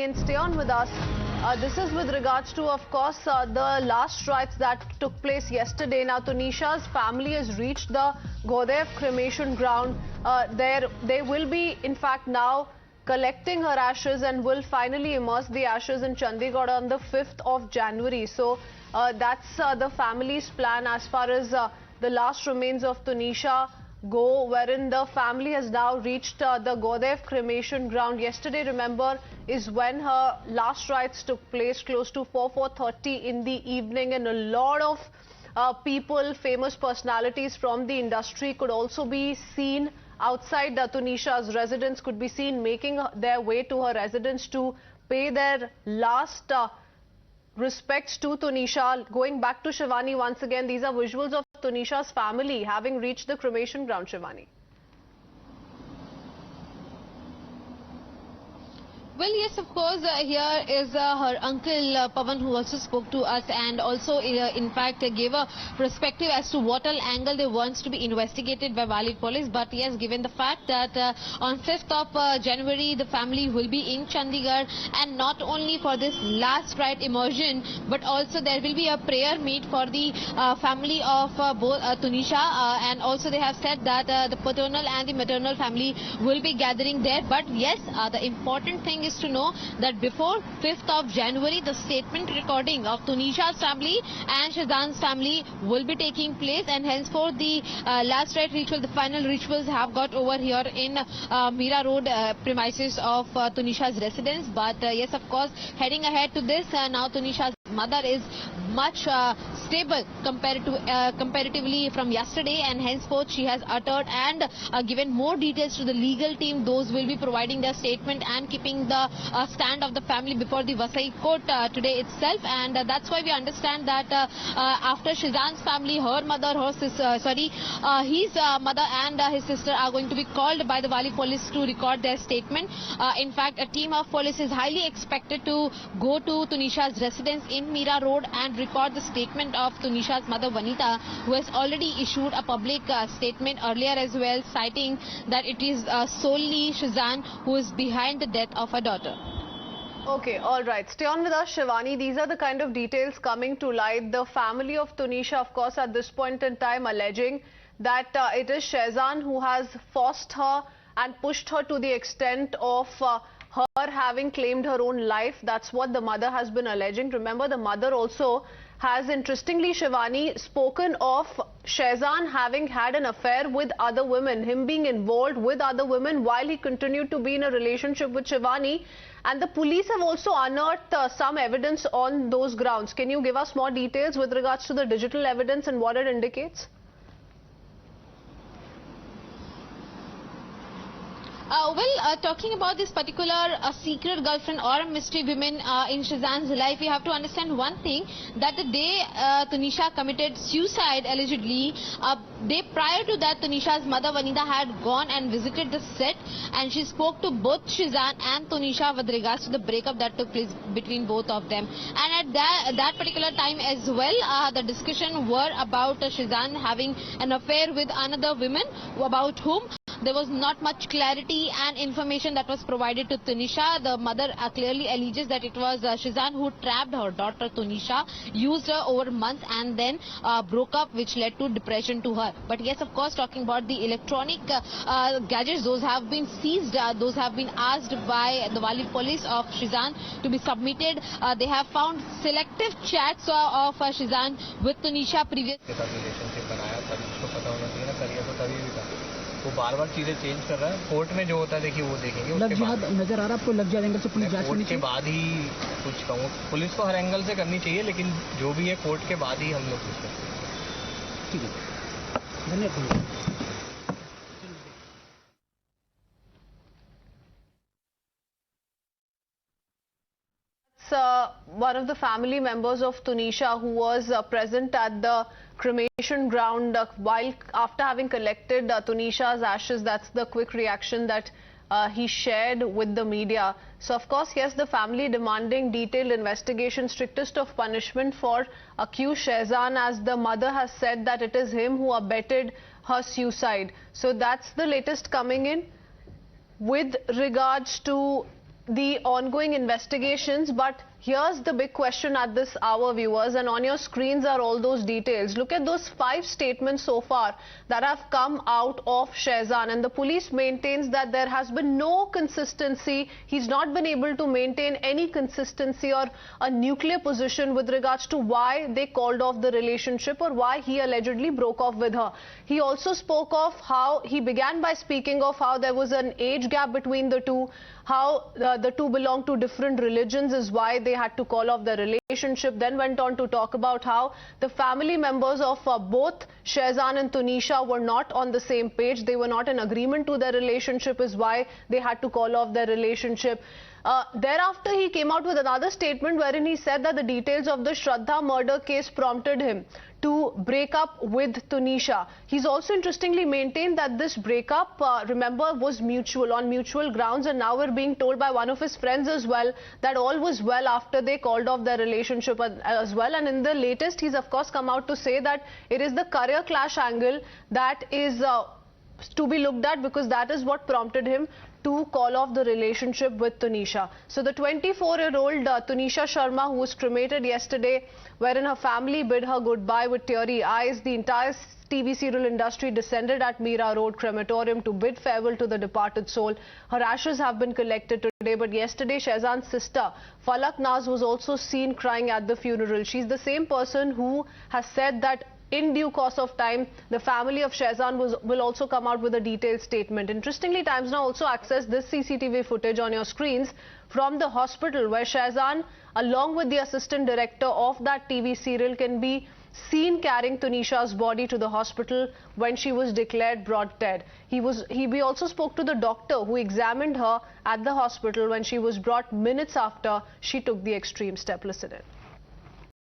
And stay on with us. This is with regards to, of course, the last rites that took place yesterday. Now, Tunisha's family has reached the Godev cremation ground. They will be, in fact, now collecting her ashes and will finally immerse the ashes in Chandigarh on the 5th of January. So, that's the family's plan as far as the last remains of Tunisha go, wherein the family has now reached the Godev cremation ground. Yesterday, remember, is when her last rites took place, close to 4:30 in the evening, and a lot of people, famous personalities from the industry could also be seen outside Tunisha's residence, could be seen making their way to her residence to pay their last respects to Tunisha. Going back to Shivani once again, these are visuals of Tunisha's family having reached the cremation ground, Shivani. Well, yes, of course, here is her uncle Pavan, who also spoke to us and also in fact gave a perspective as to what all angle they wants to be investigated by Mumbai Police. But yes, given the fact that on 5th of January the family will be in Chandigarh, and not only for this last rite immersion, but also there will be a prayer meet for the family of both Tunisha, and also they have said that the paternal and the maternal family will be gathering there. But yes, the important thing is to know that before 5th of January, the statement recording of Tunisha's family and Sheezan's family will be taking place, and henceforth the last rite ritual, the final rituals have got over here in Mira Road premises of Tunisha's residence. But yes, of course, heading ahead to this, now Tunisha's mother is much stable comparatively from yesterday, and henceforth she has uttered and given more details to the legal team. Those will be providing their statement and keeping the stand of the family before the Vasai court today itself. And that's why we understand that after Sheezan's family, her mother, her sister, his mother and his sister are going to be called by the Mumbai Police to record their statement. In fact, a team of police is highly expected to go to Tunisha's residence in Mira Road and record the statement of Tunisha's mother Vanita, who has already issued a public statement earlier as well, citing that it is solely Sheezan who is behind the death of her daughter. Okay, all right. Stay on with us, Shivani. These are the kind of details coming to light. The family of Tunisha, of course, at this point in time alleging that it is Sheezan who has forced her and pushed her to the extent of her having claimed her own life. That's what the mother has been alleging. Remember, the mother also has, interestingly, Shivani, spoken of Sheezan having had an affair with other women, him being involved with other women while he continued to be in a relationship with Shivani. And the police have also unearthed some evidence on those grounds. Can you give us more details with regards to the digital evidence and what it indicates? Talking about this particular secret girlfriend or a mystery woman in Sheezan's life, we have to understand one thing, that the day Tunisha committed suicide, allegedly, day prior to that, Tunisha's mother Vanita had gone and visited the set, and she spoke to both Sheezan and Tunisha with regards to the breakup that took place between both of them. And at that particular time as well, the discussion were about Sheezan having an affair with another woman, about whom there was not much clarity and information that was provided to Tunisha. The mother clearly alleges that it was Sheezan who trapped her daughter Tunisha, used her over months, and then broke up, which led to depression to her. But yes, of course, talking about the electronic gadgets, those have been seized, those have been asked by the Mumbai Police of Sheezan to be submitted. They have found selective chats of Sheezan with Tunisha previous. वो बार-बार चीजें change कर रहा है. Court में जो होता है देखिए वो देखेंगे. लग जिहाद नजर आ रहा है आपको? लग जिहाद एंगल से पुलिस जांच करनी चाहिए. कोर्ट के बाद ही कुछ कहूँ. पुलिस को हर एंगल से करनी चाहिए, लेकिन जो भी है कोर्ट के बाद ही हम लोग कुछ करते हैं. ठीक है, धन्यवाद. One of the family members of Tunisha who was present at the cremation ground while after having collected Tunisha's ashes. That's the quick reaction that he shared with the media. So of course, yes, the family demanding detailed investigation, strictest of punishment for accused Sheezan, as the mother has said that it is him who abetted her suicide. So that's the latest coming in. With regards to the ongoing investigations, but here's the big question at this hour, viewers, and on your screens are all those details. Look at those 5 statements so far that have come out of Sheezan, and the police maintains that there has been no consistency. He's not been able to maintain any consistency or a nuclear position with regards to why they called off the relationship or why he allegedly broke off with her. He also spoke of how he began by speaking of how there was an age gap between the two, how the two belong to different religions is why they had to call off the relationship. Then went on to talk about how the family members of both Sheezan and Tunisha were not on the same page. They were not in agreement to their relationship is why they had to call off their relationship. Thereafter, he came out with another statement wherein he said that the details of the Shraddha murder case prompted him to break up with Tunisha. He's also interestingly maintained that this breakup, remember, was mutual, on mutual grounds, and now we're being told by one of his friends as well that all was well after they called off their relationship as well. And in the latest, he's of course come out to say that it is the career clash angle that is to be looked at, because that is what prompted him to call off the relationship with Tunisha. So the 24-year-old Tunisha Sharma, who was cremated yesterday, wherein her family bid her goodbye with teary eyes, the entire TV serial industry descended at Mira Road crematorium to bid farewell to the departed soul. Her ashes have been collected today, but yesterday Sheezan's sister Falak Naz was also seen crying at the funeral. She's the same person who has said that in due course of time, the family of Sheezan will also come out with a detailed statement. Interestingly, Times Now also accessed this CCTV footage on your screens from the hospital where Sheezan, along with the assistant director of that TV serial, can be seen carrying Tunisha's body to the hospital when she was declared brought dead. We also spoke to the doctor who examined her at the hospital when she was brought minutes after she took the extreme step. Listen in.